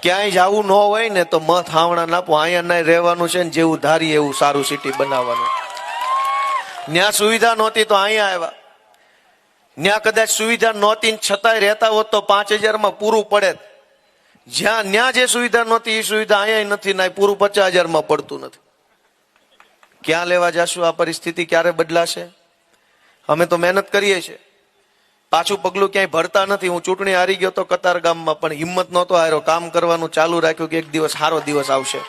ક્યાંય જવું ન હોય ને તો મત હાવણા નાપો, અહીંયા નહીં રહેવાનું છે ને જેવું ધારીએ એવું સારું સિટી બનાવવાનું. ત્યાં સુવિધા નહોતી તો અહીંયા આવ્યા, ત્યાં કદાચ સુવિધા નહોતી છતાંય રહેતા હોત તો 5,000 માં પૂરું પડે. જ્યાં જે સુવિધા નહોતી એ સુવિધા અહીંયા નથી, ના પૂરું 50,000 માં પડતું નથી. ક્યાં લેવા જશું? આ પરિસ્થિતિ ક્યારે બદલાશે? અમે તો મહેનત કરીએ છીએ, પાછું પગલું ક્યાંય ભરતા નથી. હું ચૂંટણી હારી ગયો તો કતાર ગામમાં, પણ હિંમત નહોતો હાર્યો, કામ કરવાનું ચાલુ રાખ્યું કે એક દિવસ સારો દિવસ આવશે.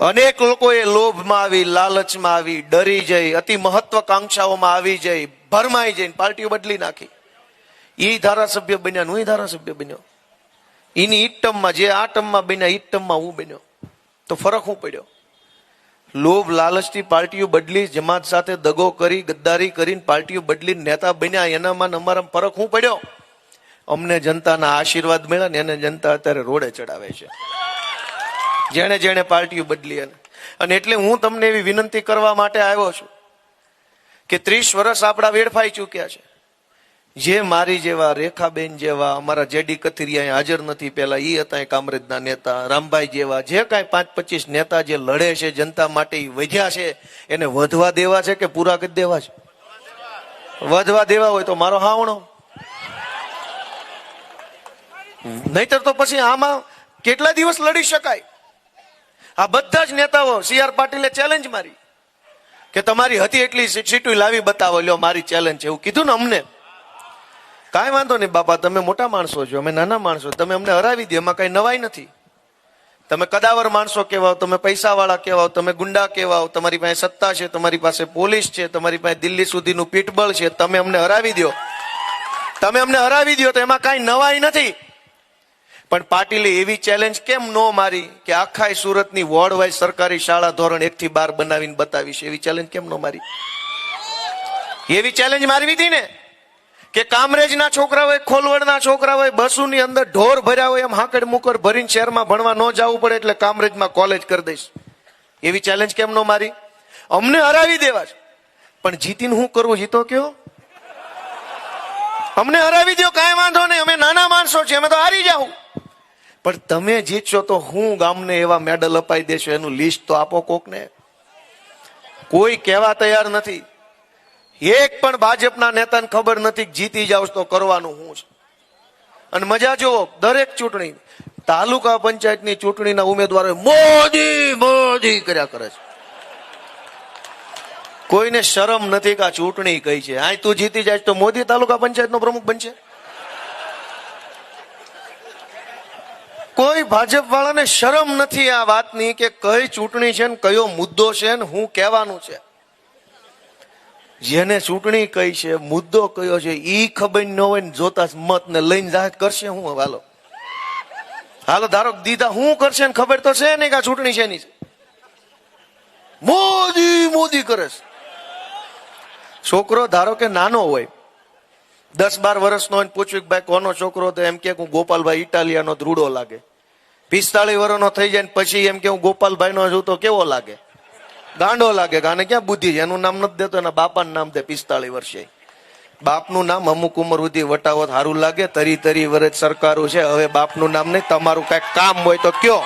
અનેક લોકોએ લોભમાં આવી, લાલચમાં આવી, ડરી જઈ, અતિ મહત્વકાંક્ષાઓમાં આવી જઈ, ભરમાઈ જઈને પાર્ટીઓ બદલી નાખી. ઈ ધારાસભ્ય બન્યા, હું ધારાસભ્ય બન્યો. એની ઈ ટર્મમાં જે આ ટર્મમાં બન્યા ઈ ટર્મમાં હું બન્યો, તો ફરક શું પડ્યો? લોભ લાલચથી પાર્ટીઓ બદલી, જમાત સાથે દગો કરી, ગદ્દારી કરીને પાર્ટીઓ બદલી નેતા બન્યા, એનામાં અમારા ફરક શું પડ્યો? અમને જનતાના આશીર્વાદ મળ્યા ને એને જનતા અત્યારે રોડે ચડાવે છે, જેણે જેણે પાર્ટીઓ બદલી. અને એટલે હું તમને એવી વિનંતી કરવા માટે આવ્યો છું કે 30 વર્ષ આપણા વેડફાઈ ચૂક્યા છે. જે મારી જેવા, રેખાબેન જેવા, અમારા જેડી કથિરિયા હાજર નથી, પેલા ઈ હતા કામરેજના નેતા, રામભાઈ જેવા, જે કાંઈ 5-25 નેતા જે લડે છે જનતા માટે, એ વધ્યા છે, એને વધવા દેવા છે કે પૂરા કરી દેવા છે? વધવા દેવા હોય તો મારો હાવણો, નહીતર તો પછી આમાં કેટલા દિવસ લડી શકાય? આ બધા જ નેતાઓ, CR પાટીલે ચેલેન્જ મારી કે તમારી હતી એટલી સીટો લાવી બતાવો, લ્યો મારી ચેલેન્જ છે, એવું કીધું ને અમને. કાંઈ વાંધો નહીં બાપા, તમે મોટા માણસો છો, અમે નાના માણસો, તમે અમને હરાવી દો, એમાં કઈ નવાઈ નથી. તમે કદાવર માણસો કહેવાઓ, તમે પૈસા વાળા કહેવાઓ, તમે ગુંડા કહેવાઓ, તમારી પાસે સત્તા છે, તમારી પાસે પોલીસ છે, તમારી પાસે દિલ્હી સુધીનું પીઠબળ છે, તમે અમને હરાવી દો, તમે અમને હરાવી દો, તો એમાં કાંઈ નવાઈ નથી. પણ પાટીલે એવી ચેલેન્જ કેમ ન મારી કે આખા સુરતની વોર્ડ વાઇઝ સરકારી શાળા ધોરણ 1 થી 12 બનાવીને બતાવીશ? એવી ચેલેન્જ કેમ ન મારી? એવી ચેલેન્જ મારવી હતી ને કે કામરેજના છોકરા હોય, ખોલવડના છોકરા હોય, બસોની અંદર ઢોર ભર્યા હોય, એમ હાકડ મુકડ ભરીને શહેરમાં ભણવા ન જવું પડે એટલે કામરેજમાં કોલેજ કરી દઈશ. એવી ચેલેન્જ કેમ ન મારી? અમને હરાવી દેવા છે, પણ જીતીને શું કરવું જીતો કયો? અમને હરાવી દો, કાંઈ વાંધો નહીં, અમે નાના માણસો છીએ, અમે તો હારી જાઉં. પણ તમે જીતશો તો હું ગામને એવા મેડલ અપાઈ દેશો, એનું લિસ્ટ તો આપો કોકને. કોઈ કહેવા તૈયાર નથી. એક પણ ભાજપના નેતાને ખબર નથી કે જીતી જાવ તો કરવાનું શું છે. અને મજા જુઓ, દરેક ચૂંટણી, તાલુકા પંચાયતની ચૂંટણીના ઉમેદવારો મોદી મોદી કર્યા કરે છે. કોઈને શરમ નથી કે આ ચૂંટણી કઈ છે. આ તું જીતી જાય તો મોદી તાલુકા પંચાયતનો પ્રમુખ બનશે? કોઈ ભાજપ વાળાને શરમ નથી આ વાતની કે કઈ ચૂંટણી છે ને કયો મુદ્દો છે ને હું કહેવાનું છે. જેને ચૂંટણી કઈ છે, મુદ્દો કયો છે, ઈ ખબર ન હોય ને જોતા મત ને લઈને જાહેર કરશે હું? હાલો હાલો, ધારો દીધા હું કરશે ને ખબર તો છે નહીં કે આ ચૂંટણી છે ની. મોદી મોદી કરે છે. છોકરો ધારો કે નાનો હોય, 10-12 વર્ષનો હોય, પૂછ્યું કે ભાઈ કોનો છોકરો, તો એમ કે હું ગોપાલભાઈ ઇટાલિયાનો ધ્રુડો લાગે. 45 વર્ષનો થઈ જાય ને પછી એમ કે હું ગોપાલભાઈ નો છું તો કેવો લાગે? ગાંડો લાગે. ગાને ક્યાં બુદ્ધિ છે? એનું નામ નથી દેતો, એના બાપાનું નામ દે. 45 વર્ષે બાપનું નામ અમુક ઉંમર સુધી વટાવો સારું લાગે. 30 વર્ષ સરકારું છે, હવે બાપનું નામ નહીં. તમારું કઈક કામ હોય તો કયો,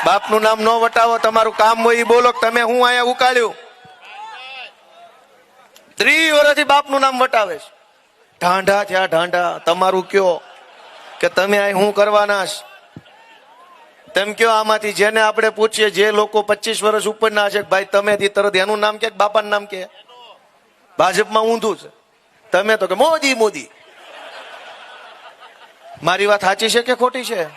બાપનું નામ ન વટાવો. તમારું કામ હોય એ બોલો. તમે હું અહીંયા ઉકાળ્યું 30 વર્ષથી બાપનું નામ વટાવે છે. ઢાંઢા થયા ઢાંઢા. તમારું કયો કે તમે અહીં શું કરવાના છે? તેમ કયો આમાંથી જેને આપણે પૂછીએ, જે લોકો 25 વર્ષ ઉપરના છે, ભાઈ તમે તરત એનું નામ કે બાપાનું નામ કે? ભાજપમાં ઊંધું છે. તમે તો કે મોદી મોદી. મારી વાત સાચી છે કે ખોટી છે?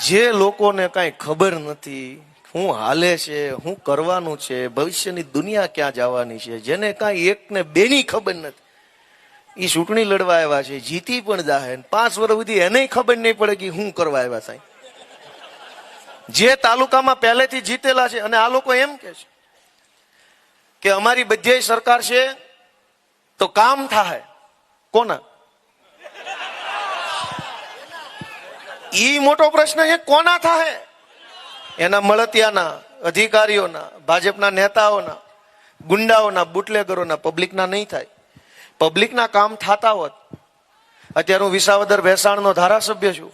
જે લોકોને કઈ ખબર નથી શું હાલે છે, શું કરવાનું છે, ભવિષ્યની દુનિયા ક્યાં જવાની છે, જેને કઈ એક ને બેની ખબર નથી, એ ચૂંટણી લડવા આવ્યા છે, જીતી પણ જાહે. 5 વર્ષ સુધી એને ખબર નહીં પડે કે શું કરવા આવ્યા સાહેબ. જે તાલુકામાં પહેલેથી જીતેલા છે, અને આ લોકો એમ કે છે કે અમારી બધી સરકાર છે તો કામ થાય. કોના? ઈ મોટો પ્રશ્ન છે, કોના થાય? એના મળતિયાના, અધિકારીઓના, ભાજપના નેતાઓના, ગુંડાઓના, બુટલેગરોના. પબ્લિકના નહીં થાય. પબ્લિકના કામ થતા હોત. અત્યારે હું વિસાવદર ભેસાણનો ધારાસભ્ય છું,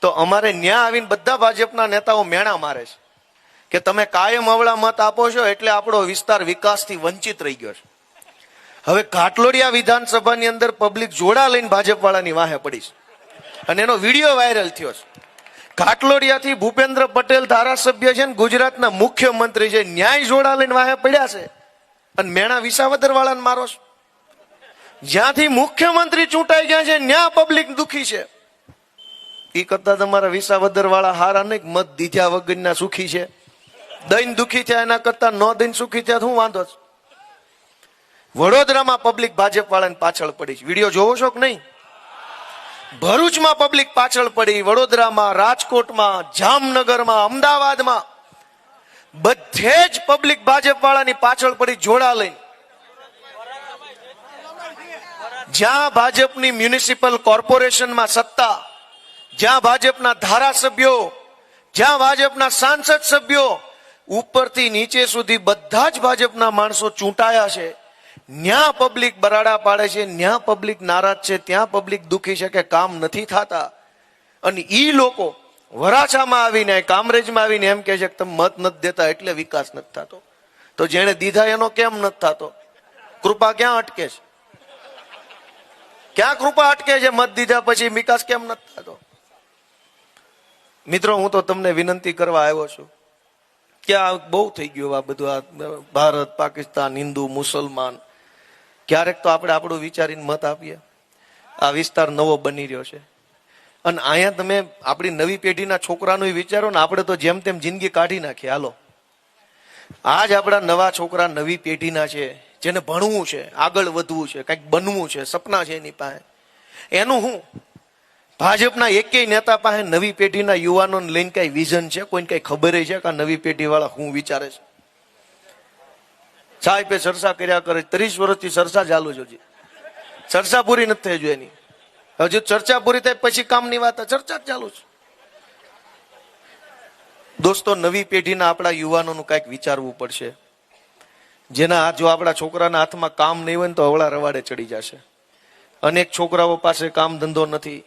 તો અમારે ન્યા આવીને બધા ભાજપના નેતાઓ મેણા મારે છે કે તમે કાયમ અવળા મત આપો છો એટલે આપણો વિસ્તાર વિકાસથી વંચિત રહી ગયો છે. હવે ઘાટલોડિયા વિધાનસભાની અંદર પબ્લિક જોડા લઈને ભાજપ વાળાની વાહે પડી છે અને એનો વિડીયો વાયરલ થયો છે. ઘાટલોડિયાથી ભૂપેન્દ્ર પટેલ ધારાસભ્ય છે ને ગુજરાતના મુખ્યમંત્રી છે, ન્યાય જોડા લઈને વાહે પડ્યા છે અને મેણા વિસાવદર વાળાને મારો છે. જ્યાંથી મુખ્યમંત્રી ચૂંટાઈ ગયા છે ન્યા પબ્લિક દુખી છે. એ કરતા તમારા વિસાવદર વાળા હારા નહીં, મત દીધા વગરના સુખી છે. દઈને દુખી થયા એના કરતા ન દઈને સુખી થયા શું વાંધો છે? વડોદરામાં પબ્લિક ભાજપ વાળાને પાછળ પડી છે, વિડીયો જોવો છો કે નહીં? ભરૂચમાં પબ્લિક પાછળ પડી, વડોદરામાં, રાજકોટમાં, જામનગરમાં, અમદાવાદમાં બધે જ પબ્લિક ભાજપ વાળાની પાછળ પડી જોડા લઈને. જ્યાં ભાજપની મ્યુનિસિપલ કોર્પોરેશનમાં સત્તા, જ્યાં ભાજપના ધારાસભ્યો, જ્યાં ભાજપના સાંસદ સભ્યો, ઉપરથી નીચે સુધી બધા જ ભાજપના માણસો ચૂંટાયા છે, ન્યા પબ્લિક બરાડા પાડે છે, ન્યા પબ્લિક નારાજ છે, ત્યાં પબ્લિક દુખી છે કે કામ નથી થતા. અને ઈ લોકો વરાછામાં આવીને, કામરેજમાં આવીને એમ કે છે કે તમે મત નથી દેતા એટલે વિકાસ નથી થતો. તો જેને દીધા એનો કેમ નથી થતો? કૃપા ક્યાં અટકે છે? ક્યાં કૃપા અટકે છે? મત દીધા પછી વિકાસ કેમ નથી થતો? મિત્રો, હું તો તમને વિનંતી કરવા આવ્યો છું કે આ બહુ થઈ ગયું આ બધું, આ ભારત પાકિસ્તાન, હિન્દુ મુસલમાન. ક્યારેક તો આપણે આપણું વિચારીને મત આપીએ. આ વિસ્તાર નવો બની રહ્યો છે અને અહીંયા તમે આપણી નવી પેઢીના છોકરાનું વિચારો ને, આપણે તો જેમ તેમ જિંદગી કાઢી નાખીએ. હાલો, આજ આપણા નવા છોકરા નવી પેઢીના છે, જેને ભણવું છે, આગળ વધવું છે, કંઈક બનવું છે, સપના છે એની પાસે. એનું હું ભાજપના એકેય નેતા પાસે નવી પેઢીના યુવાનોને લઈને કઈ વિઝન છે? કોઈને કઈ ખબર છે કે નવી પેઢી વાળા શું વિચારે છે? સાહેબ ચર્ચા કર્યા કરે, 30 વર્ષથી ચર્ચા ચાલુ છે, હજી ચર્ચા પૂરી નથી થઈ. જો એની હજુ ચર્ચા પૂરી થાય પછી કામની વાત, ચર્ચા ચાલુ છે. દોસ્તો, નવી પેઢીના આપણા યુવાનોનું કઈક વિચારવું પડશે. જેના જો આપણા છોકરાના હાથમાં કામ નહીં હોય ને તો અવળા રવાડે ચડી જશે. અનેક છોકરાઓ પાસે કામ ધંધો નથી,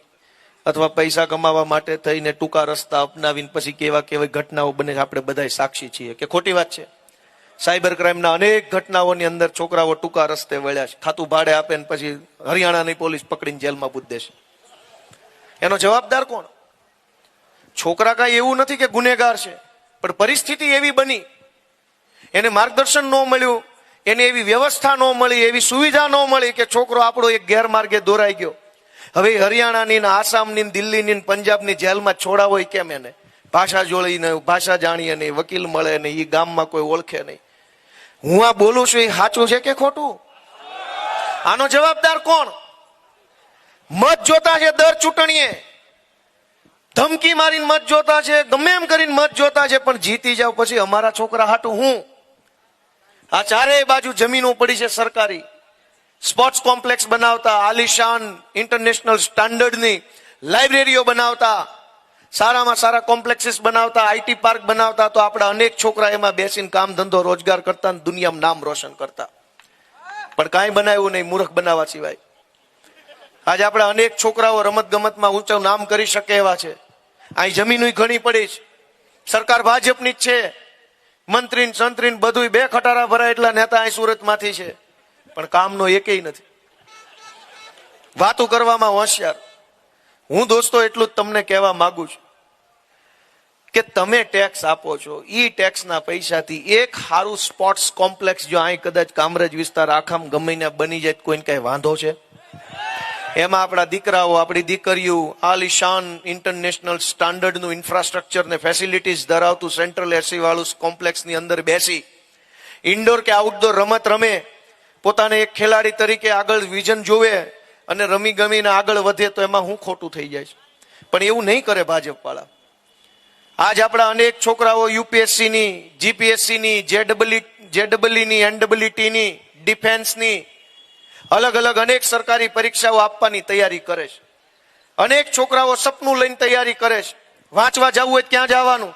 અથવા પૈસા કમાવા માટે થઈને ટૂંકા રસ્તા અપનાવીને પછી કેવા કેવી ઘટનાઓ બને છે, આપણે બધા સાક્ષી છીએ કે ખોટી વાત છે? સાયબર ક્રાઇમના અનેક ઘટનાઓની અંદર છોકરાઓ ટૂંકા રસ્તે વળ્યા છે. ખાતું ભાડે આપે ને પછી હરિયાણાની પોલીસ પકડીને જેલમાં પૂરી દેશે. એનો જવાબદાર કોણ? છોકરા કાંઈ એવું નથી કે ગુનેગાર છે, પણ પરિસ્થિતિ એવી બની, એને માર્ગદર્શન ન મળ્યું, એને એવી વ્યવસ્થા ન મળી, એવી સુવિધા ન મળી કે છોકરો આપણો એક ગેરમાર્ગે દોરાઈ ગયો. હવે હરિયાણાની, આસામની, દિલ્હીની, પંજાબની જેલમાં છોડાવો કેમ? એને ભાષા જોડીને, ભાષા જાણીએ નહીં, વકીલ મળે નહીં, એ ગામમાં કોઈ ઓળખે નહીં. હું આ બોલું છું એ સાચું છે કે ખોટું? આનો જવાબદાર કોણ? મત જોતા છે દર ચૂંટણીએ, ધમકી મારીને મત જોતા છે, ગમે એમ કરીને મત જોતા છે, પણ જીતી જાવ પછી અમારા છોકરા હાટું હું? આ ચારેય બાજુ જમીનો પડી છે સરકારી. સ્પોર્ટ્સ કોમ્પ્લેક્સ બનાવતા, આલિશાન ઇન્ટરનેશનલ સ્ટાન્ડર્ડની લાઇબ્રેરીઓ બનાવતા, સારામાં સારા કોમ્પ્લેક્સીસ બનાવતા, આઈટી પાર્ક બનાવતા, તો આપણા અનેક છોકરા એમાં બેસીને કામ ધંધો રોજગાર કરતા, દુનિયામાં નામ રોશન કરતા. પણ કાંઈ બનાવ્યું નહીં, મૂર્ખ બનાવવા સિવાય. આજે આપણા અનેક છોકરાઓ રમત ગમતમાં ઊંચું નામ કરી શકે એવા છે. અહીં જમીન ઘણી પડી છે, સરકાર ભાજપની જ છે, મંત્રી સંત્રી બધું બે ખટારા ભરાય એટલા નેતા અહીં સુરતમાંથી છે, પણ કામનો એકેય નથી. વાતો કરવામાં હોશિયાર. હું દોસ્તો એટલું જ તમને કહેવા માંગુ છું કે તમે ટેક્સ આપો છો, ઈ ટેક્સના પૈસાથી એક સારું સ્પોર્ટ્સ કોમ્પ્લેક્સ જો અહીં કદાચ કામરેજ વિસ્તાર આખામાં ગમે બની જાય, કોઈને કઈ વાંધો છે? એમાં આપણા દીકરાઓ, આપણી દીકરીઓ આલિશાન ઇન્ટરનેશનલ સ્ટાન્ડર્ડનું ઇન્ફ્રાસ્ટ્રક્ચર ને ફેસિલિટીઝ ધરાવતું સેન્ટ્રલ એસી વાળું કોમ્પ્લેક્સની અંદર બેસી ઇન્ડોર કે આઉટડોર રમત રમે, પોતાને એક ખેલાડી તરીકે આગળ વિઝન જોવે અને રમી ગમીને આગળ વધે, તો એમાં હું ખોટું થઈ જાય છે? પણ એવું નહીં કરે ભાજપ વાળા. આજ આપણા અનેક છોકરાઓ યુપીએસસી ની, જીપીએસસી ની, જેડબલઈ ની, એનડબલઈટી ની, ડિફેન્સની અલગ અલગ અનેક સરકારી પરીક્ષાઓ આપવાની તૈયારી કરે છે. અનેક છોકરાઓ સપનું લઈને તૈયારી કરે છે. વાંચવા જવું હોય ક્યાં જવાનું?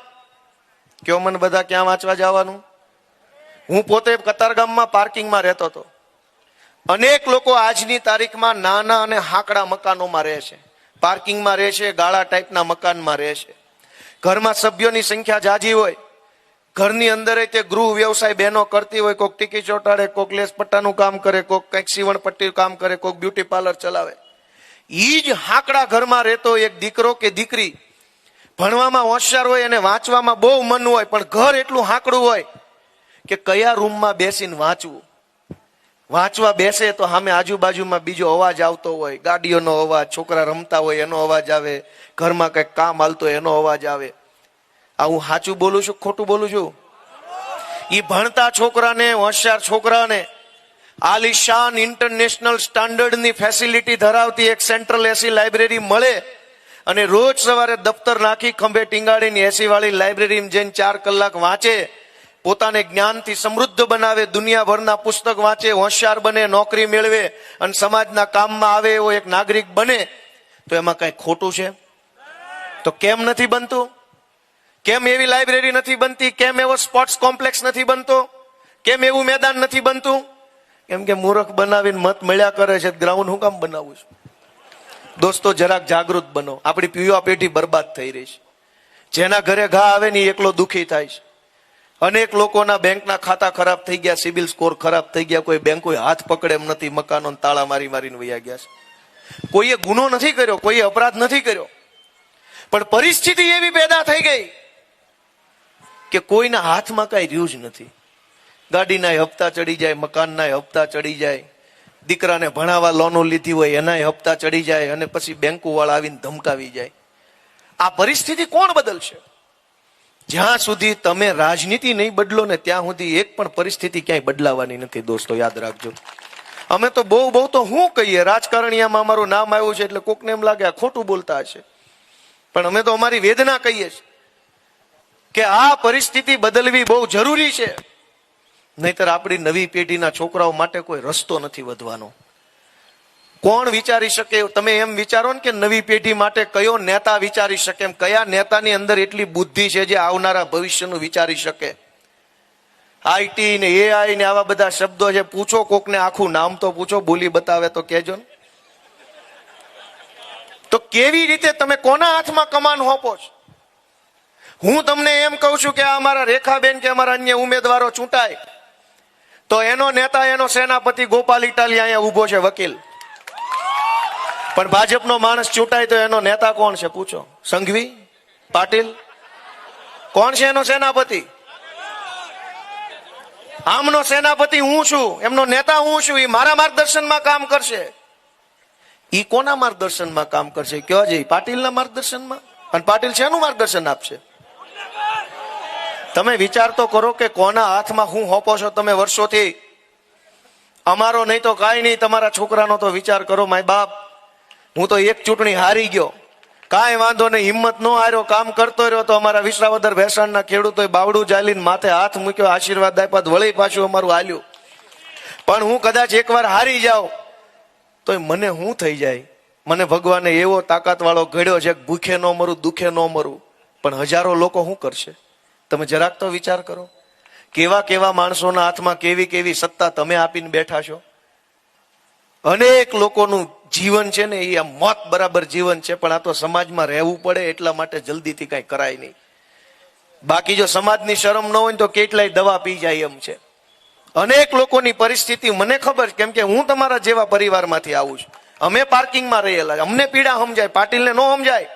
કયો મને બધા, ક્યાં વાંચવા જવાનું? હું પોતે કતારગામમાં પાર્કિંગમાં રહેતો હતો. અનેક લોકો આજની તારીખમાં નાના અને હાકડા મકાનોમાં રહે છે, પાર્કિંગમાં રહે છે, ગાળા ટાઈપના મકાનમાં રહે છે. ઘરમાં સભ્યોની સંખ્યા જાજી હોય, ઘરની અંદર તે ગૃહ વ્યવસાય બહેનો કરતી હોય, કોઈક ટીકી ચોટાડે, કોઈક લેસ પટ્ટાનું કામ કરે, કોઈક કંઈક સીવણ પટ્ટી કામ કરે, કોઈક બ્યુટી પાર્લર ચલાવે. ઈ જ હાકડા ઘરમાં રહેતો એક દીકરો કે દીકરી ભણવામાં હોશિયાર હોય અને વાંચવામાં બહુ મન હોય, પણ ઘર એટલું હાકડું હોય કે કયા રૂમમાં બેસીને વાંચવું. વાંચવા બેસે તો સામે આજુબાજુમાં બીજો અવાજ આવતો હોય, ગાડીઓનો અવાજ, છોકરા રમતા હોય એનો અવાજ આવે, ઘરમાં કંઈક કામ હાલતો હોય એનો અવાજ આવે. આ હું સાચું બોલું છું ખોટું બોલું છું? એ ભણતા છોકરાને, હોશિયાર છોકરાને આલિશાન ઇન્ટરનેશનલ સ્ટાન્ડર્ડની ફેસિલિટી ધરાવતી એક સેન્ટ્રલ એસી લાઇબ્રેરી મળે અને રોજ સવારે દફતર નાખી ખંભે ટીંગાડીને એસી વાળી લાઇબ્રેરીમાં જઈને 4 કલાક વાંચે, પોતાને જ્ઞાનથી સમૃદ્ધ બનાવે, દુનિયાભરના પુસ્તક વાંચે, હોશિયાર બને, નોકરી મેળવે અને સમાજના કામમાં આવે એવો એક નાગરિક બને, તો એમાં કઈ ખોટું છે? તો કેમ નથી બનતું? કેમ એવી લાઇબ્રેરી નથી બનતી? કેમ એવો સ્પોર્ટ્સ કોમ્પ્લેક્સ નથી બનતો? કેમ એવું મેદાન નથી બનતું? કેમ કે મૂર્ખ બનાવીને મત મળ્યા કરે છે. ગ્રાઉન્ડ હું કામ બનાવું છું? દોસ્તો, જરાક જાગૃત બનો. આપણી યુવા પેઢી બરબાદ થઈ રહી છે. જેના ઘરે ઘા આવે ને એકલો દુખી થાય છે. અનેક લોકોના બેંકના ખાતા ખરાબ થઈ ગયા, સિબિલ સ્કોર ખરાબ થઈ ગયા, કોઈ બેંકો હાથ પકડે એમ નથી, મકાનો તાળા મારી મારીને વયા ગયા છે. કોઈએ ગુનો નથી કર્યો, કોઈએ અપરાધ નથી કર્યો, પણ પરિસ્થિતિ એવી પેદા થઈ ગઈ કે કોઈના હાથમાં કઈ રહ્યું જ નથી. ગાડીના હપ્તા ચડી જાય, મકાનના હપ્તા ચડી જાય, દીકરાને ભણાવવા લોનો લીધી હોય એના હપ્તા ચડી જાય, અને પછી બેંકો વાળા આવીને ધમકાવી જાય. આ પરિસ્થિતિ કોણ બદલશે? જ્યાં સુધી તમે રાજનીતિ નહીં બદલો ને ત્યાં સુધી એક પણ પરિસ્થિતિ ક્યાંય બદલાવાની નથી. દોસ્તો યાદ રાખજો. અમે તો બહુ તો શું કહીએ, રાજકારણીયામાં અમારું નામ આવ્યું છે એટલે કોકને એમ લાગે આ ખોટું બોલતા હશે, પણ અમે તો અમારી વેદના કહીએ છીએ કે આ પરિસ્થિતિ બદલવી બહુ જરૂરી છે. નહીતર આપણી નવી પેઢીના છોકરાઓ માટે કોઈ રસ્તો નથી વધવાનો. કોણ વિચારી શકે? તમે એમ વિચારો ને કે નવી પેઢી માટે કયો નેતા વિચારી શકે? એમ કયા નેતાની અંદર એટલી બુદ્ધિ છે જે આવનારા ભવિષ્યનું વિચારી શકે? આઈટી ને એઆઈ ને આવા બધા શબ્દો છે. પૂછો કોકને, આખું નામ તો પૂછો, બોલી બતાવે તો કહેજો ને. તો કેવી રીતે તમે કોના હાથમાં કમાન હોપો છો? હું તમને એમ કહું છું કે અમારા રેખાબેન કે અમારા અન્ય ઉમેદવારો ચૂંટાય તો એનો નેતા, એનો સેનાપતિ ગોપાલ ઇટાલિયા અહીંયા ઉભો છે, વકીલ. પણ ભાજપનો માણસ ચૂંટાય તો એનો નેતા કોણ છે? પૂછો. સંઘવી, પાટીલ, કોણ છે એનો સેનાપતિ? આમનો સેનાપતિ હું છું, એમનો નેતા હું છું. એ મારા માર્ગદર્શનમાં કામ કરશે. ઈ કોના માર્ગદર્શનમાં કામ કરશે? કયો છે? પાટીલના માર્ગદર્શનમાં. અને પાટીલ શેનું માર્ગદર્શન આપશે? તમે વિચાર તો કરો કે કોના હાથમાં હું હોપો છો તમે વર્ષોથી. અમારો નહીં તો કાંઈ નહીં, તમારા છોકરાનો તો વિચાર કરો. માય બાપ, હું તો એક ચૂંટણી હારી ગયો, કાંઈ વાંધો નહીં, હિંમત ન હાર્યો, કામ કરતો રહ્યો. તો અમારા વિસાવદર ભેસાણના ખેડૂતોએ બાવડું ચાલીને માથે હાથ મૂક્યો, આશીર્વાદ આપ્યા, વળી પાછું અમારું હાલ્યું. પણ હું કદાચ એકવાર હારી જાઉં તો મને શું થઈ જાય? મને ભગવાને એવો તાકાત વાળો ઘડ્યો છે કે ભૂખે ન મરું, દુખે ન મરું. પણ હજારો લોકો શું કરશે? તમે જરાક તો વિચાર કરો. કેવા કેવા માણસોના હાથમાં કેવી કેવી સત્તા તમે આપીને બેઠા છો. અનેક લોકોનું જીવન છે ને એ મોત બરાબર જીવન છે, પણ આ તો સમાજમાં રહેવું પડે એટલા માટે જલ્દીથી કઈ કરાય નહીં. બાકી જો સમાજની શરમ ન હોય તો કેટલાય દવા પી જાય એમ છે. અનેક લોકોની પરિસ્થિતિ મને ખબર છે, કેમ કે હું તમારા જેવા પરિવારમાંથી આવું છું. અમે પાર્કિંગમાં રહેલા, અમને પીડા સમજાય. પાટીલને ન સમજાય,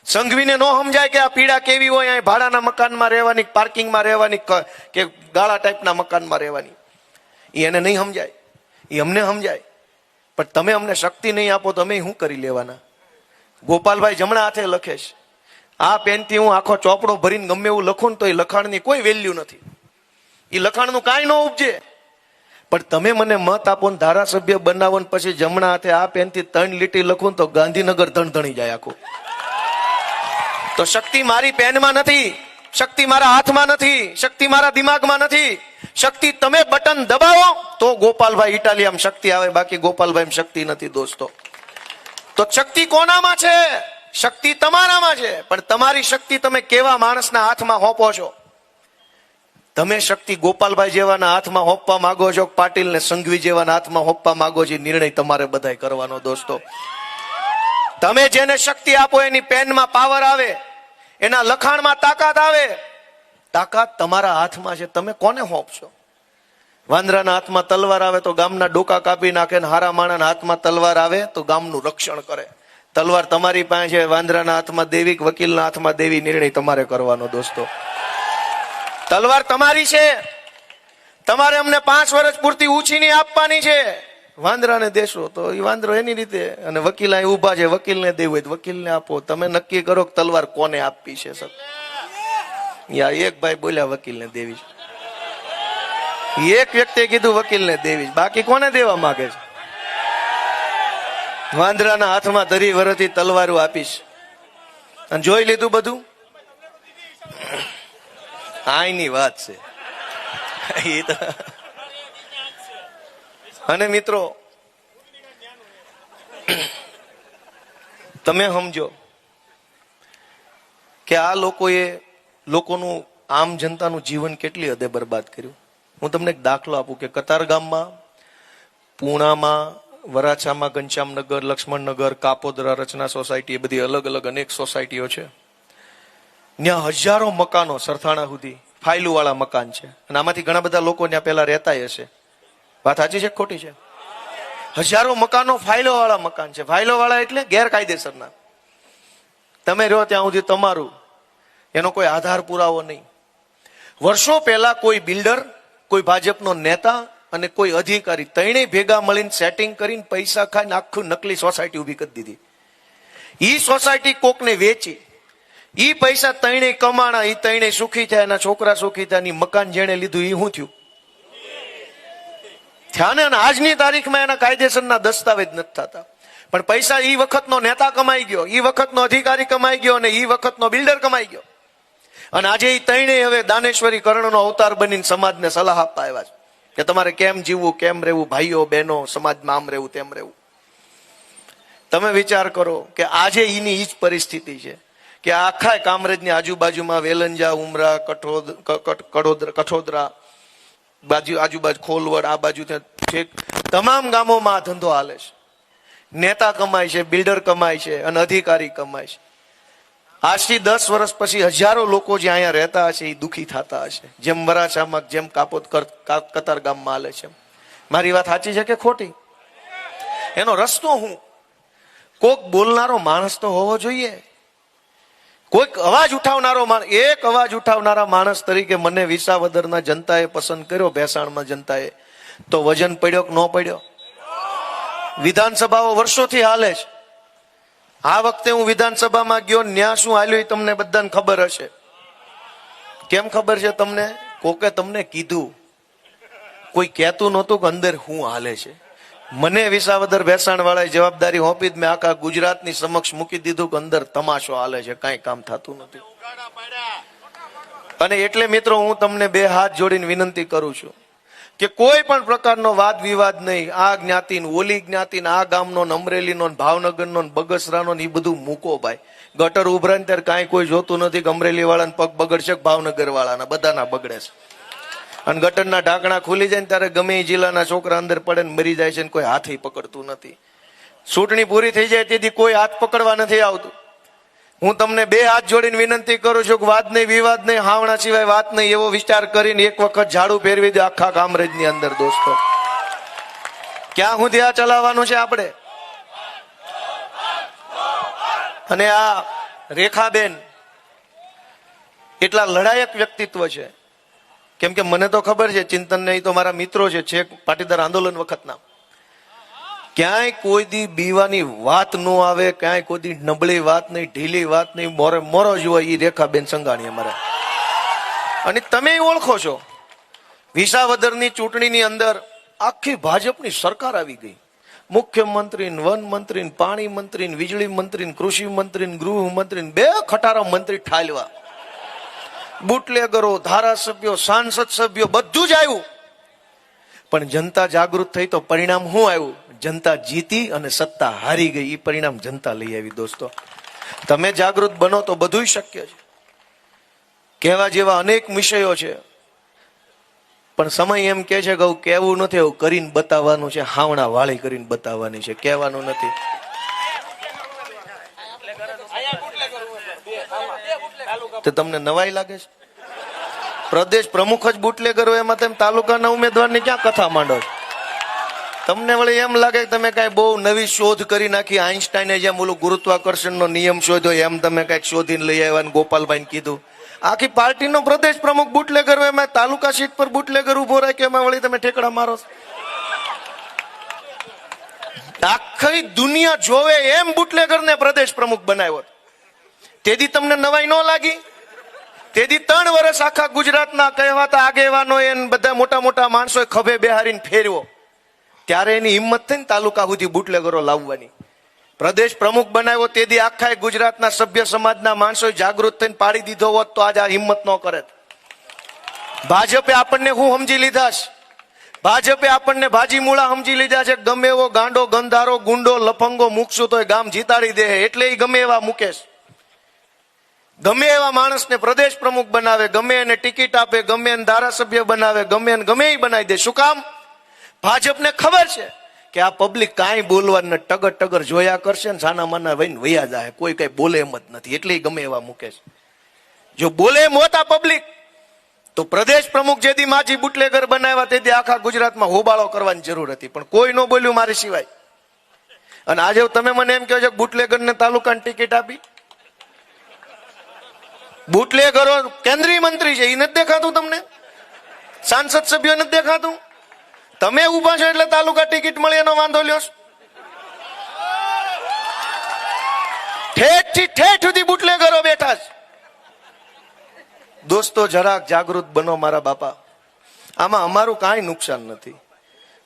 સંઘવીને ન સમજાય કે આ પીડા કેવી હોય. અહીં ભાડાના મકાનમાં રહેવાની, પાર્કિંગમાં રહેવાની કે ગાળા ટાઈપના મકાનમાં રહેવાની, એને નહીં સમજાય. એ અમને સમજાય. પણ તમે અમને શક્તિ નહીં આપો તો અમે શું કરી લેવાના? ગોપાલભાઈ જમણા હાથે લખે છે, આ પેનથી હું આખો ચોપડો ભરીને ગમે એવું લખું ને તો એ લખાણની કોઈ વેલ્યુ નથી. એ લખાણનું કાંઈ ન ઉપજે. પણ તમે મને મત આપો ને ધારાસભ્ય બનાવો ને પછી જમણા હાથે આ પેનથી 3 લીટી લખું તો ગાંધીનગર ધણધણી જાય આખું. તો શક્તિ મારી પેનમાં નથી, શક્તિ મારા હાથમાં નથી, શક્તિ મારા દિમાગમાં નથી. શક્તિ તમે બટન દબાવો તો ગોપાલભાઈ ઇટાલિયામાં શક્તિ આવે, બાકી ગોપાલભાઈ શક્તિ નથી. દોસ્તો, તો શક્તિ કોનામાં છે? શક્તિ તમારામાં છે. પણ તમારી શક્તિ તમે કેવા માણસના હાથમાં હોપો છો? તમે શક્તિ ગોપાલભાઈ જેવાના હાથમાં હોપવા માંગો છો, પાટીલ ને સંઘવી જેવાના હાથમાં હોપવા માંગો છો, નિર્ણય તમારે બધાય કરવાનો દોસ્તો. તમે જેને શક્તિ આપો એની પેનમાં પાવર આવે, એના લખાણમાં તાકાત આવે. તાકાત તમારા હાથમાં છે, તમે કોને હોપશો? વાંદરાના હાથમાં તલવાર આવે તો ગામના ડોકા કાપી નાખે, ને હારા માણાના હાથમાં તલવાર આવે તો ગામનું રક્ષણ કરે. તલવાર તમારી પાસે છે, વાંદરાના હાથમાં દેવી, વકીલના હાથમાં દેવી, નિર્ણય તમારે કરવાનો દોસ્તો. તલવાર તમારી છે, તમારે અમને 5 વર્ષ પૂરતી ઉછીની આપવાની છે. વાંદરાને દેશો તો એ વાંદરો એની રીતે, અને વકીલ અહીં ઉભા છે, વકીલને દેવું હોય તો વકીલને આપો. તમે નક્કી કરો કે તલવાર કોને આપવી છે. સર યા એક ભાઈ બોલ્યા વકીલને દેવી છે, એક વ્યક્તિએ કીધું વકીલને દેવી, બાકી કોને દેવા માંગે છે? વાંદરાના હાથમાં 10 વર્ષથી તલવારો આપીશ. અને જોઈ લીધું બધું. આની વાત છે એ તો. અને મિત્રો તમે સમજો કે આ લોકોનું આમ જનતાનું જીવન કેટલી હદે બરબાદ કર્યું. હું તમને એક દાખલો આપું કે કતારગામમાં, પૂણામાં, વરાછામાં, ઘનશ્યામનગર, લક્ષ્મણનગર, કાપોદરા, રચના સોસાયટી, એ બધી અલગ અલગ અનેક સોસાયટીઓ છે. ત્યાં હજારો મકાનો સરથાણા સુધી ફાઇલો વાળા મકાન છે. અને આમાંથી ઘણા બધા લોકો ત્યાં પેલા રહેતા હશે. વાત સાચી છે ખોટી છે? હજારો મકાનો ફાઇલો વાળા મકાન છે. ફાઇલો વાળા એટલે ગેરકાયદેસરના. તમે રહ્યો ત્યાં સુધી તમારું, એનો કોઈ આધાર પુરાવો નહીં. વર્ષો પહેલા કોઈ બિલ્ડર, કોઈ ભાજપનો નેતા અને કોઈ અધિકારી ત્રણેય ભેગા મળીને સેટિંગ કરીને પૈસા ખાઈને આખું નકલી સોસાયટી ઉભી કરી દીધી. ઈ સોસાયટી કોકને વેચી, ઈ પૈસા ત્રણેય કમાણા, ઈ ત્રણેય સુખી થયા, એના છોકરા સુખી થયા. ની મકાન જેણે લીધું ઈ શું થયું? થયા ને. આજની તારીખમાં એના કાયદેસરના દસ્તાવેજ નથી થતા. પણ પૈસા ઈ વખતનો નેતા કમાઈ ગયો, ઈ વખતનો અધિકારી કમાઈ ગયો, અને ઈ વખતનો બિલ્ડર કમાઈ ગયો. અને આજે ઈ ત્રણેય હવે દાનેશ્વરી કર્ણનો અવતાર બનીને સમાજને સલાહ આપવા આવ્યા છે કે તમારે કેમ જીવવું, કેમ રહેવું, ભાઈઓ બહેનો, સમાજમાં આમ રહેવું, તેમ રહેવું. તમે વિચાર કરો કે આજે ઈની ઈ જ પરિસ્થિતિ છે કે આખા કામરેજની આજુબાજુમાં વેલંજા, ઉમરા, કઠોદરા બાજુ, આજુબાજુ ખોલવડ, આ બાજુ તમામ ગામોમાં આ ધંધો હાલે છે. નેતા કમાય છે, બિલ્ડર કમાય છે, અને અધિકારી કમાય છે. આજથી 10 વર્ષ પછી હજારો લોકો જે અહીંયા રહેતા હશે એ દુઃખી થતા હશે, જેમ વરાછામાં, જેમ કતારગામમાં હાલે છે. મારી વાત સાચી છે કે ખોટી? એનો રસ્તો હું, કોક બોલનારો માણસ તો હોવો જોઈએ, કોઈક અવાજ ઉઠાવનારો માણસ. એક અવાજ ઉઠાવનારા માણસ તરીકે મને વિસાવદરના જનતાએ પસંદ કર્યો, ભેસાણમાં જનતાએ. તો વજન પડ્યો કે ન પડ્યો? વિધાનસભાઓ વર્ષોથી હાલે છે. આ વખતે હું વિધાનસભામાં ગયો, ન્યા શું હાલ્યું એ તમને બધાને ખબર હશે. કેમ ખબર છે તમને? કોકે તમને કીધું, કોઈ કહેતું નહોતું કે અંદર શું હાલે છે. મને વિસાવદર ભેસાણ વાળાએ જવાબદારી હોપી, મેં આખા ગુજરાતની સમક્ષ મૂકી દીધું કે અંદર તમાશો હાલે છે, કાંઈ કામ થતું નથી. અને એટલે મિત્રો હું તમને 2 હાથ જોડીને વિનંતી કરું છું કે કોઈ પણ પ્રકારનો વાદ વિવાદ નહીં. આ જ્ઞાતિ, ઓલી જ્ઞાતિ, આ ગામનો, અમરેલીનો, ભાવનગરનો, બગસરાનો, એ બધું મૂકો ભાઈ. ગટર ઉભરાય ને ત્યારે કાંઈ કોઈ જોતું નથી કે અમરેલી વાળાને પગ બગડશે કે ભાવનગર વાળાના, બધાના બગડે છે. અને ગટરના ઢાંકણા ખુલી જાય ને ત્યારે ગમે એ જિલ્લાના છોકરા અંદર પડે ને મરી જાય છે, ને કોઈ હાથ પકડતું નથી. ચૂંટણી પૂરી થઈ જાય તેથી કોઈ હાથ પકડવા નથી આવતું. હું તમને 2 હાથ જોડીને વિનંતી કરું છું કે વાદ નહીં, વિવાદ નહીં, હાવણા સિવાય વાત નહીં, એવો વિચાર કરીને એક વખત ઝાડુ ફેરવી દો આખા કામરેજની અંદર. દોસ્તો ક્યાં સુધી આ ચલાવવાનું છે આપણે? અને આ રેખાબેન એટલા લડાયક વ્યક્તિત્વ છે, કેમ કે મને તો ખબર છે ચિંતન ને, તો મારા મિત્રો છે છેક પાટીદાર આંદોલન વખતના. ક્યાંય કોઈ દી બીવાની વાત ન આવે, ક્યાંય કોઈ દી નબળી વાત નહીં, ઢીલી વાત નહીં, મોરો જ હોય. એ રેખાબેન સંઘાણી અમારા. અને તમે ઓળખો છો, વિસાવદરની ચૂંટણીની અંદર આખી ભાજપની સરકાર આવી ગઈ. મુખ્યમંત્રી, વન મંત્રી, પાણી મંત્રી, વીજળી મંત્રી, કૃષિ મંત્રી, ગૃહમંત્રી, 2 ખટારા મંત્રી ઠાલવા. બુટલેગરો, ધારાસભ્યો, સાંસદ સભ્યો, બધું જ આવ્યું. પણ જનતા જાગૃત થઈ તો પરિણામ શું આવ્યું? જનતા જીતી અને સત્તા હારી ગઈ. એ પરિણામ જનતા લઈ આવી. દોસ્તો તમે જાગૃત બનો તો બધું શક્ય છે. કહેવા જેવા અનેક વિષયો છે. પણ સમય એમ કે છે કે આવું કહેવું નથી, એવું કરીને બતાવવાનું છે, હાવણા વાળી કરીને બતાવવાની છે, કહેવાનું નથી. તો તમને નવાઈ લાગે છે? પ્રદેશ પ્રમુખ જ બુટલેગર હોય, એમાં તમે તાલુકાના ઉમેદવારની ક્યાં કથા માંડો છો? તમને વળી એમ લાગે કે તમે કઈ બહુ નવી શોધ કરી નાખી, આઈન્સ્ટાઈને જેમ ઓલું ગુરુત્વાકર્ષણનો નિયમ શોધ્યો એમ તમે કઈક શોધીને લઈ આવ્યા ને ગોપાલભાઈને કીધું. આખી પાર્ટીનો પ્રદેશ પ્રમુખ બુટલેગર હોય, એમાં તાલુકા સીટ પર બુટલેગર ઉભો રાખ્યો, એમાં વળી તમે ઠેકડા મારો. આખી દુનિયા જોવે એમ બુટલેગરને પ્રદેશ પ્રમુખ બનાવ્યો. તેથી તમને નવાઈ ન લાગી? તેથી 3 વર્ષ આખા ગુજરાતના કહેવાતા આગેવાનો એને બધા મોટા મોટા માણસો ખભે બેહારીને ફેરવો, ત્યારે એની હિંમત થઈ ને તાલુકા સુધી બુટલેગરો લાવવાની. પ્રદેશ પ્રમુખ બનાવ્યો તેથી આખા ગુજરાતના સભ્ય સમાજના માણસો જાગૃત થઈને પાડી દીધો હોત તો આજે આ હિંમત ન કરે. ભાજપે આપણને હું સમજી લીધા છે? ભાજપે આપણને ભાજી મૂળા સમજી લીધા છે. ગમે એવો ગાંડો ગંધારો ગુંડો લફંગો મૂકશું તો ગામ જીતાડી દે, એટલે એ ગમે એવા મુકેશ, ગમે એવા માણસને પ્રદેશ પ્રમુખ બનાવે, ગમે એને ટિકિટ આપે, ગમે એને ધારાસભ્ય બનાવે, ગમે એને ગમે એ બનાવી દે. શું કામ? ભાજપને ખબર છે કે આ પબ્લિક કાંઈ બોલવાને ટગર ટગર જોયા કરશે ને સાના માના વહીને વૈયા જાય, કોઈ કઈ બોલે એમ જ નથી, એટલે ગમે એવા મૂકે છે. જો બોલે એમ હોતા પબ્લિક તો પ્રદેશ પ્રમુખ જેથી માજી બુટલેગર બનાવ્યા તેથી આખા ગુજરાતમાં હોબાળો કરવાની જરૂર હતી, પણ કોઈ ન બોલ્યું મારી સિવાય. અને આજે તમે મને એમ કહો છો કે બુટલેગરને તાલુકાની ટિકિટ આપી. બુટલેગરો કેન્દ્રીય મંત્રી છે, એ નથી દેખાતું તમને? સાંસદ સભ્યો નથી દેખાતું? તમે ઉભા છો એટલે તાલુકા ટિકિટ મળી એનો વાંધો લ્યો. ઠેઠ થી ઠેઠ સુધી બુટલેગરો બેઠા છે. દોસ્તો જરાક જાગૃત બનો મારા બાપા. આમાં અમારું કાંઈ નુકસાન નથી.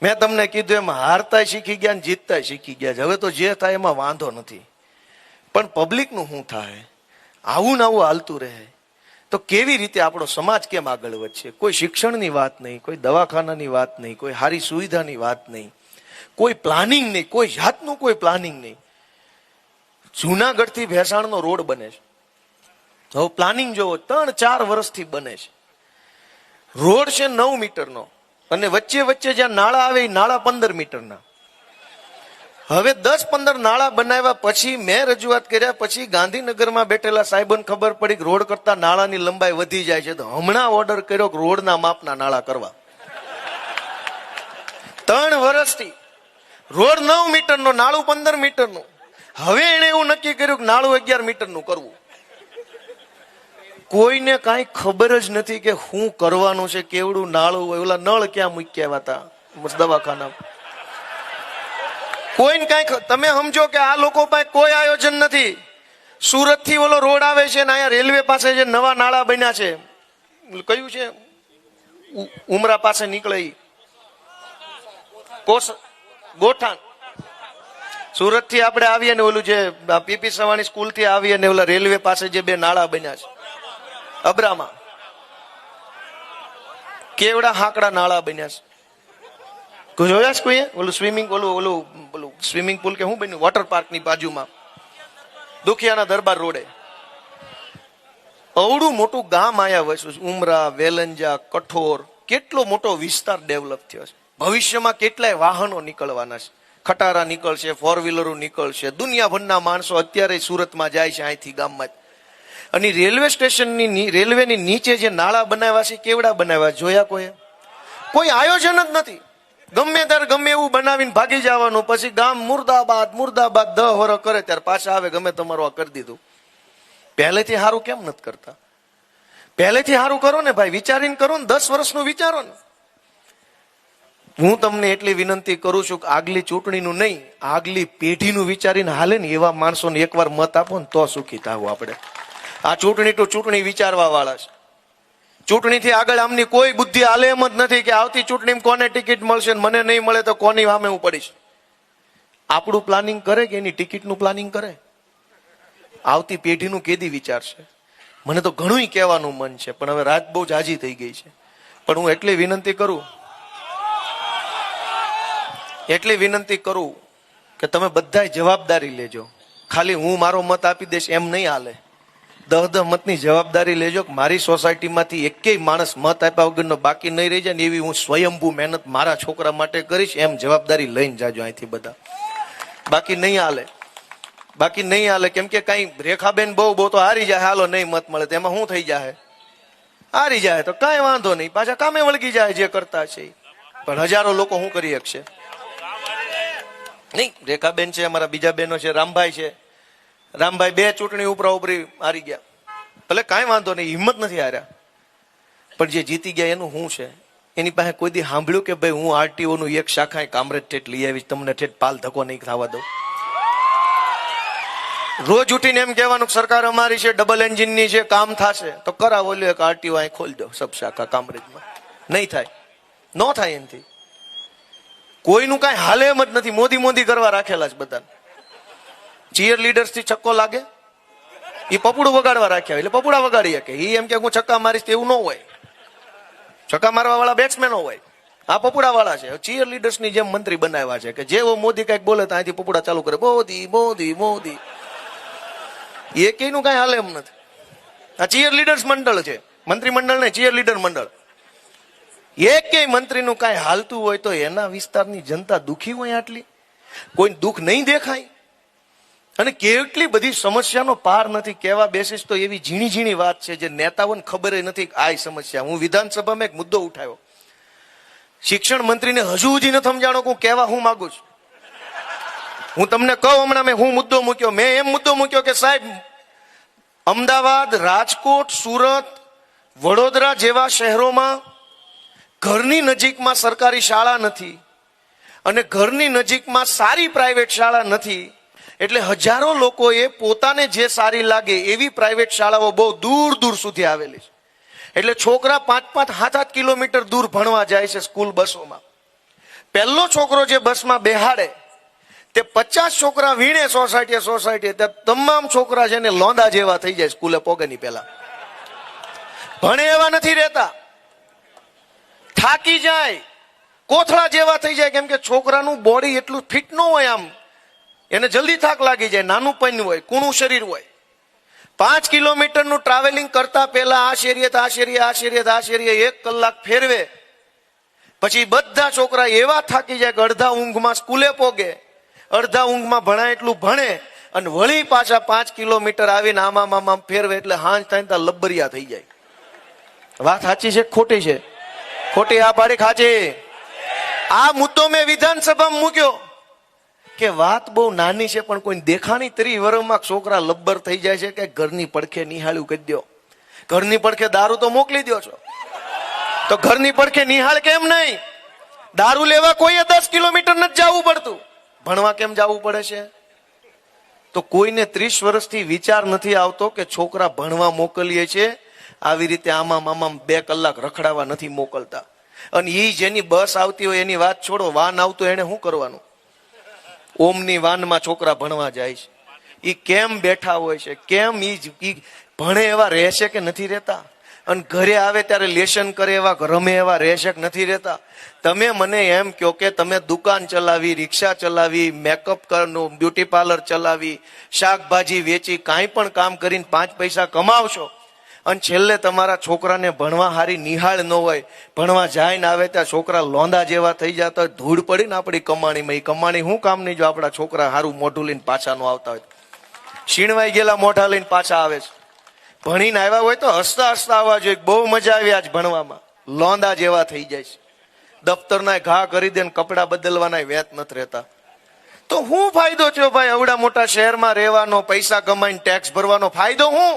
મેં તમને કીધું એમ હારતાય શીખી ગયા ને જીતતાય શીખી ગયા છે. હવે તો જે થાય એમાં વાંધો નથી, પણ પબ્લિકનું શું થાય? આવું ને આવું હાલતું રહે તો કેવી રીતે આપણો સમાજ કેમ આગળ વધશે? કોઈ શિક્ષણની વાત નહીં, કોઈ દવાખાનાની વાત નહીં, કોઈ સારી સુવિધાની વાત નહીં, કોઈ પ્લાનિંગ નહીં, કોઈ જાતનું કોઈ પ્લાનિંગ નહીં. જુનાગઢથી ભેસાણનો રોડ બને છે, હવે પ્લાનિંગ જોવો, 3-4 વર્ષથી બને છે. રોડ છે 9 મીટરનો અને વચ્ચે વચ્ચે જ્યાં નાળા આવે એ નાળા 15 મીટરના. હવે 10-15 નાળા બનાવ્યા પછી મેં રજૂઆત કર્યા પછી ગાંધીનગરમાં બેઠેલા સાહેબોને ખબર પડી કે રોડ કરતા નાળાની લંબાઈ વધી જાય છે, તો હમણાં ઓર્ડર કર્યો કે રોડના માપના નાળા કરવા. 3 વર્ષથી રોડ 9 મીટરનો, નાળું 15 મીટરનું. હવે એને એવું નક્કી કર્યું કે નાળું 11 મીટરનું કરવું. કોઈને કાંઈ ખબર જ નથી કે શું કરવાનું છે, કેવડું નાળું હોય. ઓલા નળ ક્યાં મૂક્યા હતા દવાખાના? કોઈને કાંઈ. તમે સમજો કે આ લોકો પાસે કોઈ આયોજન નથી. સુરત થી ઓલો રોડ આવે છે ને અહીંયા રેલવે પાસે જે નવા નાળા બન્યા છે, કયું છે ઉમરા પાસે નીકળે ગોઠાણ. સુરત થી આપણે આવીએ ને ઓલું જે પીપી સવાણી સ્કૂલ થી આવીએ ને ઓલા રેલવે પાસે જે 2 નાળા બન્યા છે અબ્રામાં, કેવડા હાકડા નાળા બન્યા છે. જોયા છે કોઈ? ઓલું સ્વિમિંગ ઓલું સ્વિમિંગ પુલ કે શું બન્યું વોટર પાર્ક ની બાજુમાં દુખિયાના દરબાર રોડે. અવડું મોટું ગામ આયા વસ્યું, ઉમરા, વેલંજા, કઠોર, કેટલો મોટો વિસ્તાર ડેવલપ થયો છે. ભવિષ્યમાં કેટલાય વાહનો નીકળવાના છે, ખટારા નીકળશે, 4 વ્હીલરો નીકળશે. દુનિયાભરના માણસો અત્યારે સુરતમાં જાય છે અહીંથી ગામમાં. અને રેલવે સ્ટેશનની રેલવેની નીચે જે નાળા બનાવ્યા છે કેવડા બનાવ્યા જોયા કોઈ? કોઈ આયોજન જ નથી. ગમે ત્યારે ગમે એવું બનાવીને ભાગી જવાનું, પછી ગામ મુર્દાબાદ મુર્દાબાદ 10 વર્ષ કરે ત્યારે પાછા આવે ગમે તમારું આ કરી દીધું. પહેલેથી સારું કેમ નથી કરતા? પહેલેથી સારું કરો ને ભાઈ, વિચારીને કરો ને, 10 વર્ષનું વિચારો ને. હું તમને એટલી વિનંતી કરું છું કે આગલી ચૂંટણીનું નહીં, આગલી પેઢીનું વિચારીને હાલે ને એવા માણસોને એકવાર મત આપો ને તો સુખી થાવું આપણે. આ ચૂંટણી તો ચૂંટણી વિચારવા વાળા છે. ચૂંટણીથી આગળ આમની કોઈ બુદ્ધિ હાલે એમ જ નથી કે આવતી ચૂંટણીમાં કોને ટિકિટ મળશે ને મને નહીં મળે તો કોની સામે હું પડીશ. આપણું પ્લાનિંગ કરે કે એની ટિકિટનું પ્લાનિંગ કરે? આવતી પેઢીનું કેદી વિચારશે? મને તો ઘણું કહેવાનું મન છે, પણ હવે રાત બહુ જાજી થઈ ગઈ છે. પણ હું એટલી વિનંતી કરું કે તમે બધાય જવાબદારી લેજો. ખાલી હું મારો મત આપી દઈશ એમ નહીં હાલે. 10 મતની જવાબદારી લેજો કે મારી સોસાયટીમાંથી એકેય માણસ મત આપ્યા વગરનો બાકી નહીં રહી જાય ને એવી હું સ્વયંભૂ મહેનત મારા છોકરા માટે કરીશ, એમ જવાબદારી લઈને જાજો અહીંથી બધા. બાકી નહીં હાલે, બાકી નહીં હાલે. કેમ કે કઈ રેખાબેન બહુ તો હારી જાય, હાલો નહીં મત મળે તો એમાં શું થઈ જાય? હારી જાય તો કઈ વાંધો નહીં, પાછા કામે વળગી જાય જે કરતા છે. પણ હજારો લોકો શું કરી શકશે? નહીં, રેખાબેન છે, અમારા બીજા બહેનો છે, રામભાઈ છે. રામભાઈ 2 ચૂંટણી ઉપરા ઉપરી હારી ગયા, ભલે કાંઈ વાંધો નહીં, હિંમત નથી હાર્યા. પણ જે જીતી ગયા એનું શું છે? એની પાસે કોઈ દી સાંભળ્યું કે ભાઈ હું આરટીઓ નું એક શાખા કામરેજ ઠેઠ લઈ આવીશ, તમને ઠેઠ પાલ ધક્કો નહીં થવા દઉં? રોજ ઉઠીને એમ કહેવાનું સરકાર અમારી છે, ડબલ એન્જિનની છે, કામ થશે તો કરાવો, લ્યો એક આરટીઓ અહીં ખોલી દો સબ શાખા કામરેજમાં. નહીં થાય, ન થાય એમથી. કોઈનું કાંઈ હાલે એમ જ નથી. મોદી કરવા રાખેલા છે બધા. ચીયર લીડર્સ થી છક્કો લાગે એ પપુડું વગાડવા રાખ્યા એટલે પપુડા વગાડી શકે. એ એમ કે હું છક્કા મારીશ એવું ન હોય. છક્કા મારવા વાળા બેટ્સમેન હોય, આ પપુડા વાળા છે. ચીયર લીડર્સ ની જેમ મંત્રી બનાવ્યા છે કે જેવો મોદી કઈક બોલે તો અહીંથી પપુડા ચાલુ કરે, મોદી મોદી મોદી. એ કઈનું કઈ હાલે એમ નથી. આ ચીયર લીડર્સ મંડળ છે, મંત્રીમંડળ ને ચીયર લીડર મંડળ. એકેય મંત્રીનું કઈ હાલતું હોય તો એના વિસ્તારની જનતા દુખી હોય આટલી? કોઈ દુઃખ નહીં દેખાય? અને કેટલી બધી સમસ્યાનો પાર નથી. કહેવા બેસીશ તો એવી ઝીણી ઝીણી વાત છે જે નેતાઓને ખબર નથી આ સમસ્યા. હું વિધાનસભામાં એક મુદ્દો ઉઠાવ્યો, શિક્ષણ મંત્રીને હજુ સુધી નથી સમજાણો કે હું કહેવા હું માંગુ છું. હું તમને કહું, હમણાં મેં હું મુદ્દો મૂક્યો, મેં એમ મુદ્દો મૂક્યો કે સાહેબ, અમદાવાદ, રાજકોટ, સુરત, વડોદરા જેવા શહેરોમાં ઘરની નજીકમાં સરકારી શાળા નથી અને ઘરની નજીકમાં સારી પ્રાઇવેટ શાળા નથી. એટલે હજારો લોકોએ પોતાને જે સારી લાગે એવી પ્રાઇવેટ શાળાઓ બહુ દૂર દૂર સુધી આવેલી છે. એટલે છોકરા 5-5, 7-8 કિલોમીટર દૂર ભણવા જાય છે સ્કૂલ બસોમાં. પહેલો છોકરો જે બસમાં બેહાડે તે 50 છોકરા વીણે સોસાયટી તમામ છોકરા છે ને લોંદા જેવા થઈ જાય સ્કૂલે પોગેની પહેલા. ભણે એવા નથી રહેતા, થાકી જાય, કોથળા જેવા થઈ જાય. કેમ કે છોકરાનું બોડી એટલું ફિટ ન હોય, આમ એને જલ્દી થાક લાગી જાય. નાનું પૈન હોય, કૂણું શરીર હોય. 5 કિલોમીટરનું ટ્રાવેલિંગ કરતા પહેલા આ શેરીએ 1 કલાક ફેરવે. પછી બધા છોકરા એવા થાકી જાય કે અડધા ઊંઘમાં સ્કૂલે પોગે, અડધા ઊંઘમાં ભણાય એટલું ભણે અને વળી પાછા 5 કિલોમીટર આવીને આમાં ફેરવે એટલે હાંજ થાય ત્યાં લબ્બરિયા થઈ જાય. વાત સાચી છે ખોટી છે? ખોટી આ પાડી ખાચી. આ મુદ્દો મેં વિધાનસભામાં મૂક્યો કે વાત બહુ નાની છે પણ કોઈ દેખાણી 30 વર્ષમાં છોકરા લબ્બર થઈ જાય છે કે ઘરની પડખે નિહાળ્યું કરી દો. ઘરની પડખે દારૂ તો મોકલી દો છો, તો ઘરની પડખે નિહાળ કેમ નહીં? દારૂ લેવા કોઈએ 10 કિલોમીટર નથી જવું પડતું, ભણવા કેમ જવું પડે છે? તો કોઈને 30 વર્ષથી વિચાર નથી આવતો કે છોકરા ભણવા મોકલીએ છે આવી રીતે આમાં 2 કલાક રખડાવા નથી મોકલતા. અને એ જેની બસ આવતી હોય એની વાત છોડો, વાન આવતું એને શું કરવાનું? ઓમની વાનમાં છોકરા ભણવા જાય છે, એ કેમ બેઠા હોય છે? કેમ ઈ ભણે એવા રહેશે કે નથી રહેતા? અને ઘરે આવે ત્યારે લેશન કરે એવા, રમે એવા રહેશે કે નથી રહેતા? તમે મને એમ કહો કે તમે દુકાન ચલાવી, રિક્ષા ચલાવી, મેકઅપ કરનું, બ્યુટી પાર્લર ચલાવી, શાકભાજી વેચી, કાંઈ પણ કામ કરીને 5 પૈસા કમાવશો અને છેલ્લે તમારા છોકરાને ભણવા હારી નિહાળ ન હોય, ભણવા જાય ને આવે ત્યાં છોકરા લોંદા જેવા થઈ જતા, ધૂળ પડી ને આપણી કમાણીમાં. એ કમાણી શું કામ નહીં જો આપણા છોકરા હારું મોઢું લઈને પાછા ન આવતા હોય? શીણવાઈ ગયેલા મોઢા લઈને પાછા આવે છે. ભણીને આવ્યા હોય તો હસતા હસતા આવવા જોઈએ, બહુ મજા આવી આજ ભણવામાં. લોંદા જેવા થઈ જાય છે, દફતરના ઘા કરી દે, કપડા બદલવાના વેત નથી રહેતા. તો શું ફાયદો થયો ભાઈ અવડા મોટા શહેરમાં રહેવાનો, પૈસા કમાઈને ટેક્સ ભરવાનો ફાયદો શું?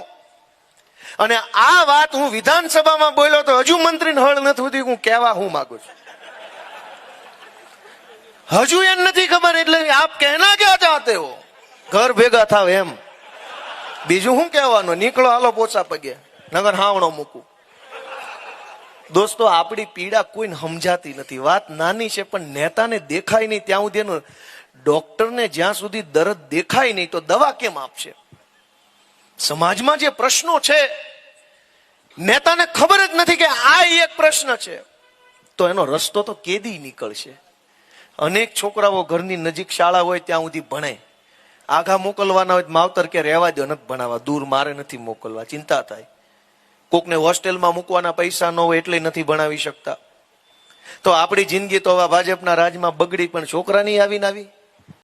અને આ વાત હું વિધાનસભામાં બોલ્યો તો હજુ મંત્રીને હળ નથી હોતી હું કહેવા હું માંગુ છું. હજુ એમ નથી ખબર, એટલે આપ કહેના ક્યાં ચાહતે હો? ઘર ભેગા થાવ એમ. બીજું શું કહેવાનું? નીકળો હાલો પોચા પગે, નગર હાવણો મૂકું. દોસ્તો, આપણી પીડા કોઈને સમજાતી નથી. વાત નાની છે પણ નેતાને દેખાય નહીં ત્યાં સુધી એનું, ડોક્ટરને જ્યાં સુધી દર્દ દેખાય નહીં તો દવા કેમ આપશે? સમાજમાં જે પ્રશ્નો છે નેતાને ખબર જ નથી કે આ એક પ્રશ્ન છે, તો એનો રસ્તો તો કેદી નીકળશે? અનેક છોકરાઓ ઘરની નજીક શાળા હોય ત્યાં સુધી ભણે આઘા મોકલવાના હોય તો માવતર કે રહેવા દો, નથી ભણાવવા, દૂર મારે નથી મોકલવા, ચિંતા થાય. કોકને હોસ્ટેલમાં મૂકવાના પૈસા ન હોય એટલે નથી ભણાવી શકતા. તો આપણી જિંદગી તો હવે ભાજપના રાજમાં બગડી, પણ છોકરાની આવીને આવી.